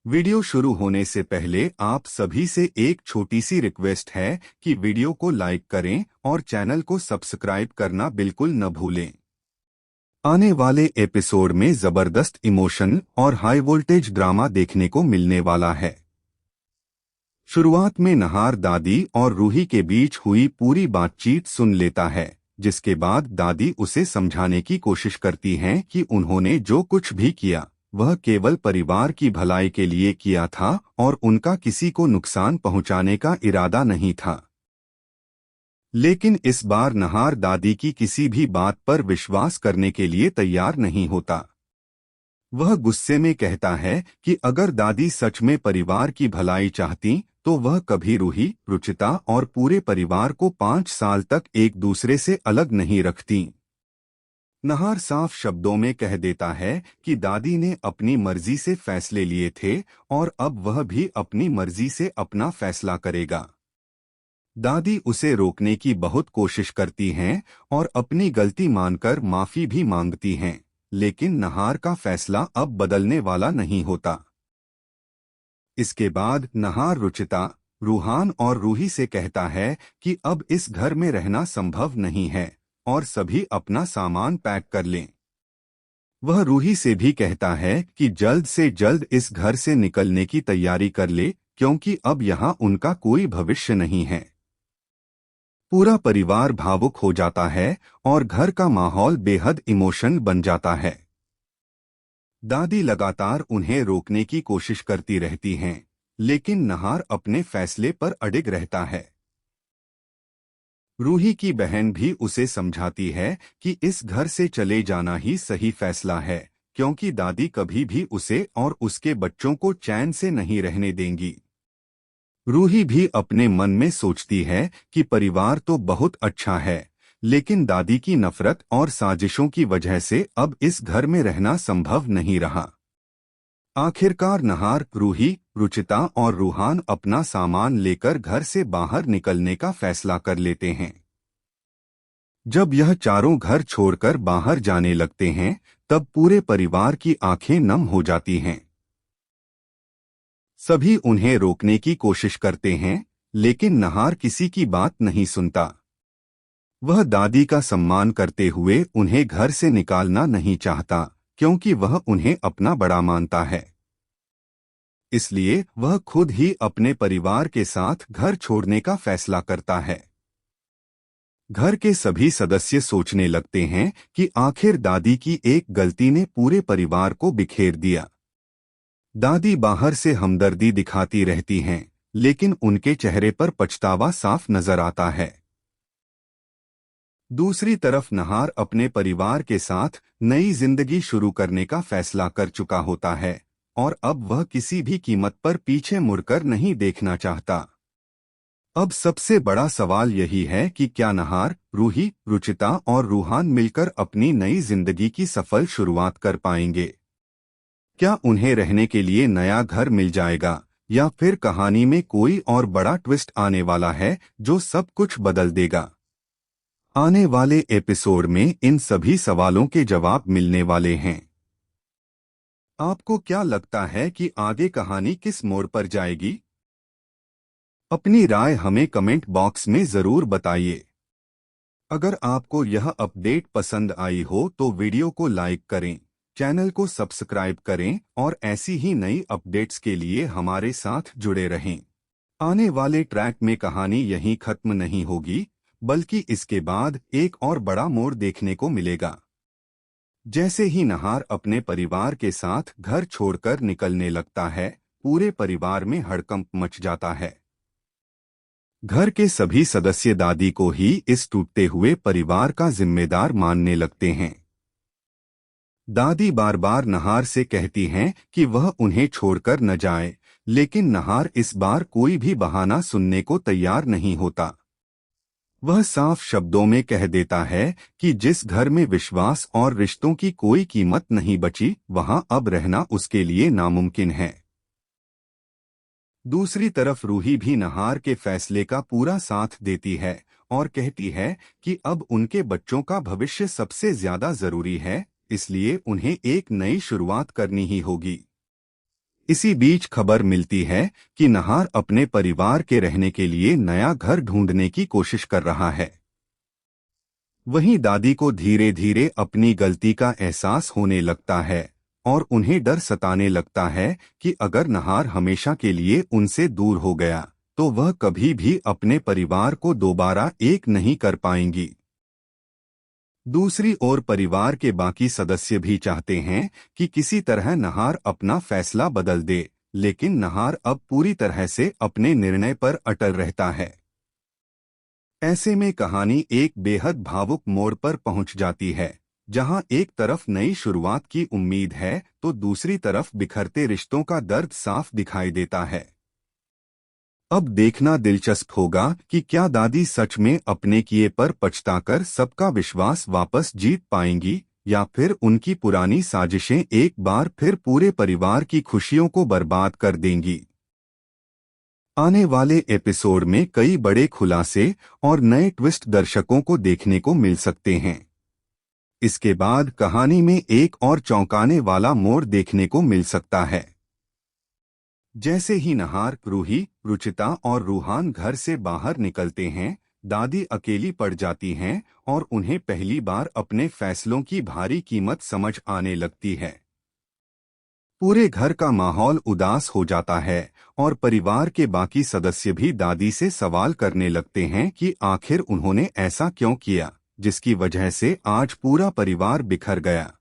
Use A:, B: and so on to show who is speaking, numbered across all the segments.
A: Video शुरू होने से पहले आप सभी से एक छोटी सी रिक्वेस्ट है कि वीडियो को लाइक करें और चैनल को सब्सक्राइब करना बिल्कुल न भूलें। आने वाले एपिसोड में जबरदस्त इमोशन और हाई वोल्टेज ड्रामा देखने को मिलने वाला है। शुरुआत में नहार दादी और रूही के बीच हुई पूरी बातचीत सुन लेता है, जिसके बाद दादी उसे समझाने की कोशिश करती हैं कि उन्होंने जो कुछ भी किया वह केवल परिवार की भलाई के लिए किया था और उनका किसी को नुकसान पहुंचाने का इरादा नहीं था। लेकिन इस बार नहार दादी की किसी भी बात पर विश्वास करने के लिए तैयार नहीं होता। वह गुस्से में कहता है कि अगर दादी सच में परिवार की भलाई चाहती तो वह कभी रूही, रुचिता और पूरे परिवार को 5 साल तक एक दूसरे से अलग नहीं रखती। नहार साफ शब्दों में कह देता है कि दादी ने अपनी मर्जी से फैसले लिए थे और अब वह भी अपनी मर्जी से अपना फैसला करेगा। दादी उसे रोकने की बहुत कोशिश करती हैं और अपनी गलती मानकर माफी भी मांगती हैं, लेकिन नहार का फैसला अब बदलने वाला नहीं होता। इसके बाद नहार रुचिता, रूहान और रूही से कहता है कि अब इस घर में रहना संभव नहीं है और सभी अपना सामान पैक कर लें। वह रूही से भी कहता है कि जल्द से जल्द इस घर से निकलने की तैयारी कर ले, क्योंकि अब यहाँ उनका कोई भविष्य नहीं है। पूरा परिवार भावुक हो जाता है और घर का माहौल बेहद इमोशनल बन जाता है। दादी लगातार उन्हें रोकने की कोशिश करती रहती हैं, लेकिन नहार अपने फैसले पर अडिग रहता है। रूही की बहन भी उसे समझाती है कि इस घर से चले जाना ही सही फैसला है, क्योंकि दादी कभी भी उसे और उसके बच्चों को चैन से नहीं रहने देंगी। रूही भी अपने मन में सोचती है कि परिवार तो बहुत अच्छा है, लेकिन दादी की नफरत और साजिशों की वजह से अब इस घर में रहना संभव नहीं रहा। आखिरकार नहार, रूही, रुचिता और रूहान अपना सामान लेकर घर से बाहर निकलने का फैसला कर लेते हैं। जब यह चारों घर छोड़कर बाहर जाने लगते हैं, तब पूरे परिवार की आंखें नम हो जाती हैं। सभी उन्हें रोकने की कोशिश करते हैं, लेकिन नहार किसी की बात नहीं सुनता। वह दादी का सम्मान करते हुए उन्हें घर से निकालना नहीं चाहता, क्योंकि वह उन्हें अपना बड़ा मानता है। इसलिए वह खुद ही अपने परिवार के साथ घर छोड़ने का फैसला करता है। घर के सभी सदस्य सोचने लगते हैं कि आखिर दादी की एक गलती ने पूरे परिवार को बिखेर दिया। दादी बाहर से हमदर्दी दिखाती रहती हैं, लेकिन उनके चेहरे पर पछतावा साफ नजर आता है। दूसरी तरफ नहार अपने परिवार के साथ नई जिंदगी शुरू करने का फैसला कर चुका होता है और अब वह किसी भी कीमत पर पीछे मुड़कर नहीं देखना चाहता। अब सबसे बड़ा सवाल यही है कि क्या नहार, रूही, रुचिता और रूहान मिलकर अपनी नई जिंदगी की सफल शुरुआत कर पाएंगे? क्या उन्हें रहने के लिए नया घर मिल जाएगा, या फिर कहानी में कोई और बड़ा ट्विस्ट आने वाला है जो सब कुछ बदल देगा? आने वाले एपिसोड में इन सभी सवालों के जवाब मिलने वाले हैं। आपको क्या लगता है कि आगे कहानी किस मोड़ पर जाएगी? अपनी राय हमें कमेंट बॉक्स में जरूर बताइए। अगर आपको यह अपडेट पसंद आई हो तो वीडियो को लाइक करें, चैनल को सब्सक्राइब करें और ऐसी ही नई अपडेट्स के लिए हमारे साथ जुड़े रहें। आने वाले ट्रैक में कहानी यहीं खत्म नहीं होगी, बल्कि इसके बाद एक और बड़ा मोड़ देखने को मिलेगा। जैसे ही नहार अपने परिवार के साथ घर छोड़कर निकलने लगता है, पूरे परिवार में हड़कंप मच जाता है। घर के सभी सदस्य दादी को ही इस टूटते हुए परिवार का जिम्मेदार मानने लगते हैं। दादी बार बार नहार से कहती हैं कि वह उन्हें छोड़कर न जाए, लेकिन नहार इस बार कोई भी बहाना सुनने को तैयार नहीं होता। वह साफ शब्दों में कह देता है कि जिस घर में विश्वास और रिश्तों की कोई कीमत नहीं बची, वहां अब रहना उसके लिए नामुमकिन है। दूसरी तरफ रूही भी नहार के फैसले का पूरा साथ देती है और कहती है कि अब उनके बच्चों का भविष्य सबसे ज्यादा जरूरी है, इसलिए उन्हें एक नई शुरुआत करनी ही होगी। इसी बीच खबर मिलती है कि नहार अपने परिवार के रहने के लिए नया घर ढूंढने की कोशिश कर रहा है। वहीं दादी को धीरे धीरे अपनी गलती का एहसास होने लगता है और उन्हें डर सताने लगता है कि अगर नहार हमेशा के लिए उनसे दूर हो गया तो वह कभी भी अपने परिवार को दोबारा एक नहीं कर पाएंगी। दूसरी ओर परिवार के बाकी सदस्य भी चाहते हैं कि किसी तरह नहार अपना फैसला बदल दे, लेकिन नहार अब पूरी तरह से अपने निर्णय पर अटल रहता है। ऐसे में कहानी एक बेहद भावुक मोड़ पर पहुंच जाती है, जहां एक तरफ नई शुरुआत की उम्मीद है तो दूसरी तरफ बिखरते रिश्तों का दर्द साफ दिखाई देता है। अब देखना दिलचस्प होगा कि क्या दादी सच में अपने किए पर पछताकर सबका विश्वास वापस जीत पाएंगी या फिर उनकी पुरानी साजिशें एक बार फिर पूरे परिवार की खुशियों को बर्बाद कर देंगी। आने वाले एपिसोड में कई बड़े खुलासे और नए ट्विस्ट दर्शकों को देखने को मिल सकते हैं। इसके बाद कहानी में एक और चौंकाने वाला मोड़ देखने को मिल सकता है। जैसे ही नहार, रूही, रुचिता और रूहान घर से बाहर निकलते हैं, दादी अकेली पड़ जाती हैं और उन्हें पहली बार अपने फैसलों की भारी कीमत समझ आने लगती है। पूरे घर का माहौल उदास हो जाता है और परिवार के बाकी सदस्य भी दादी से सवाल करने लगते हैं कि आखिर उन्होंने ऐसा क्यों किया, जिसकी वजह से आज पूरा परिवार बिखर गया।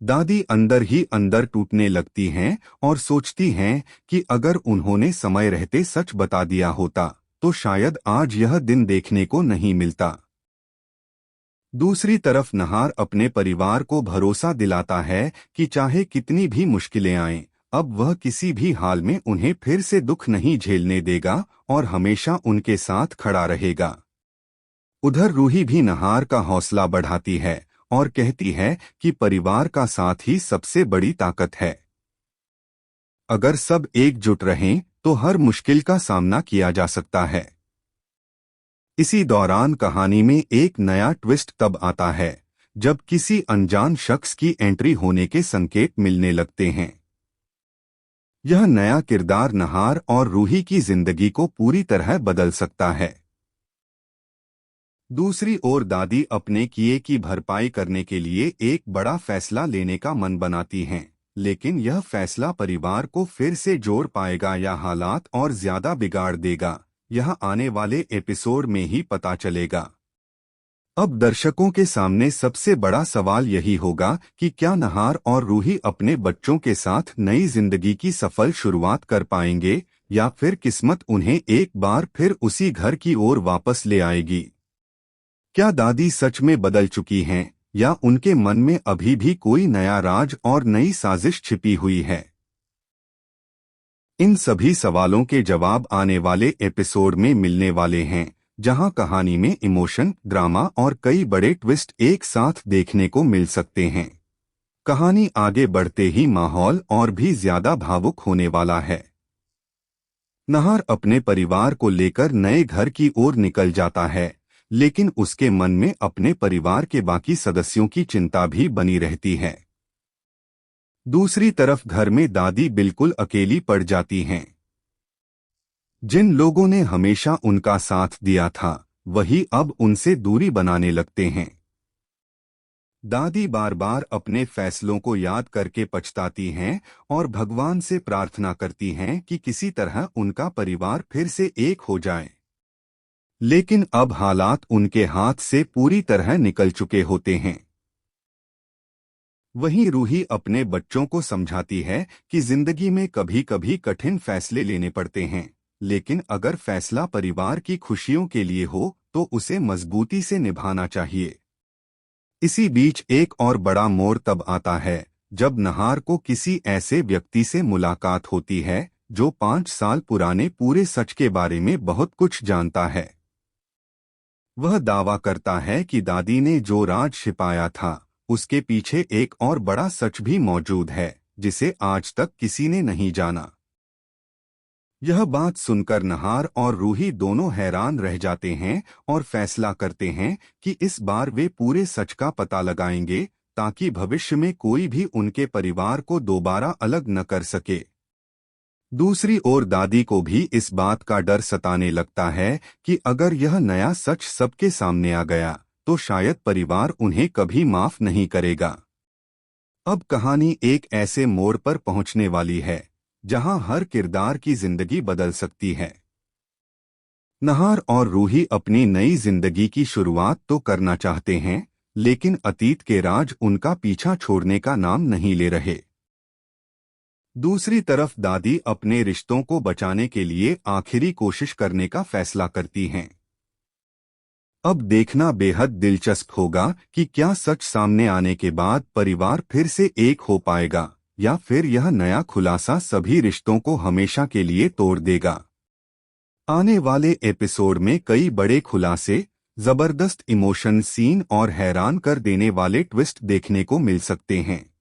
A: दादी अंदर ही अंदर टूटने लगती हैं और सोचती हैं कि अगर उन्होंने समय रहते सच बता दिया होता तो शायद आज यह दिन देखने को नहीं मिलता। दूसरी तरफ नहार अपने परिवार को भरोसा दिलाता है कि चाहे कितनी भी मुश्किलें आएं, अब वह किसी भी हाल में उन्हें फिर से दुख नहीं झेलने देगा और हमेशा उनके साथ खड़ा रहेगा। उधर रूही भी नहार का हौसला बढ़ाती है और कहती है कि परिवार का साथ ही सबसे बड़ी ताकत है। अगर सब एकजुट रहें तो हर मुश्किल का सामना किया जा सकता है। इसी दौरान कहानी में एक नया ट्विस्ट तब आता है जब किसी अनजान शख्स की एंट्री होने के संकेत मिलने लगते हैं। यह नया किरदार नहार और रूही की जिंदगी को पूरी तरह बदल सकता है। दूसरी ओर दादी अपने किए की भरपाई करने के लिए एक बड़ा फैसला लेने का मन बनाती हैं, लेकिन यह फैसला परिवार को फिर से जोड़ पाएगा या हालात और ज्यादा बिगाड़ देगा, यह आने वाले एपिसोड में ही पता चलेगा। अब दर्शकों के सामने सबसे बड़ा सवाल यही होगा कि क्या नहार और रूही अपने बच्चों के साथ नई जिंदगी की सफल शुरुआत कर पाएंगे या फिर किस्मत उन्हें एक बार फिर उसी घर की ओर वापस ले आएगी। क्या दादी सच में बदल चुकी हैं या उनके मन में अभी भी कोई नया राज और नई साजिश छिपी हुई है? इन सभी सवालों के जवाब आने वाले एपिसोड में मिलने वाले हैं, जहां कहानी में इमोशन, ड्रामा और कई बड़े ट्विस्ट एक साथ देखने को मिल सकते हैं। कहानी आगे बढ़ते ही माहौल और भी ज्यादा भावुक होने वाला है। नहार अपने परिवार को लेकर नए घर की ओर निकल जाता है, लेकिन उसके मन में अपने परिवार के बाकी सदस्यों की चिंता भी बनी रहती है। दूसरी तरफ घर में दादी बिल्कुल अकेली पड़ जाती हैं। जिन लोगों ने हमेशा उनका साथ दिया था, वही अब उनसे दूरी बनाने लगते हैं। दादी बार बार अपने फैसलों को याद करके पछताती हैं और भगवान से प्रार्थना करती हैं कि किसी तरह उनका परिवार फिर से एक हो जाए। लेकिन अब हालात उनके हाथ से पूरी तरह निकल चुके होते हैं। वहीं रूही अपने बच्चों को समझाती है कि जिंदगी में कभी कभी कठिन फैसले लेने पड़ते हैं, लेकिन अगर फैसला परिवार की खुशियों के लिए हो तो उसे मजबूती से निभाना चाहिए। इसी बीच एक और बड़ा मोड़ तब आता है जब नहार को किसी ऐसे व्यक्ति से मुलाकात होती है जो 5 साल पुराने पूरे सच के बारे में बहुत कुछ जानता है। वह दावा करता है कि दादी ने जो राज छिपाया था उसके पीछे एक और बड़ा सच भी मौजूद है जिसे आज तक किसी ने नहीं जाना। यह बात सुनकर नहार और रूही दोनों हैरान रह जाते हैं और फैसला करते हैं कि इस बार वे पूरे सच का पता लगाएंगे ताकि भविष्य में कोई भी उनके परिवार को दोबारा अलग न कर सके। दूसरी ओर दादी को भी इस बात का डर सताने लगता है कि अगर यह नया सच सबके सामने आ गया तो शायद परिवार उन्हें कभी माफ नहीं करेगा। अब कहानी एक ऐसे मोड़ पर पहुंचने वाली है जहां हर किरदार की जिंदगी बदल सकती है। नहार और रूही अपनी नई जिंदगी की शुरुआत तो करना चाहते हैं, लेकिन अतीत के राज उनका पीछा छोड़ने का नाम नहीं ले रहे। दूसरी तरफ दादी अपने रिश्तों को बचाने के लिए आखिरी कोशिश करने का फैसला करती हैं। अब देखना बेहद दिलचस्प होगा कि क्या सच सामने आने के बाद परिवार फिर से एक हो पाएगा या फिर यह नया खुलासा सभी रिश्तों को हमेशा के लिए तोड़ देगा। आने वाले एपिसोड में कई बड़े खुलासे, जबरदस्त इमोशन सीन और हैरान कर देने वाले ट्विस्ट देखने को मिल सकते हैं।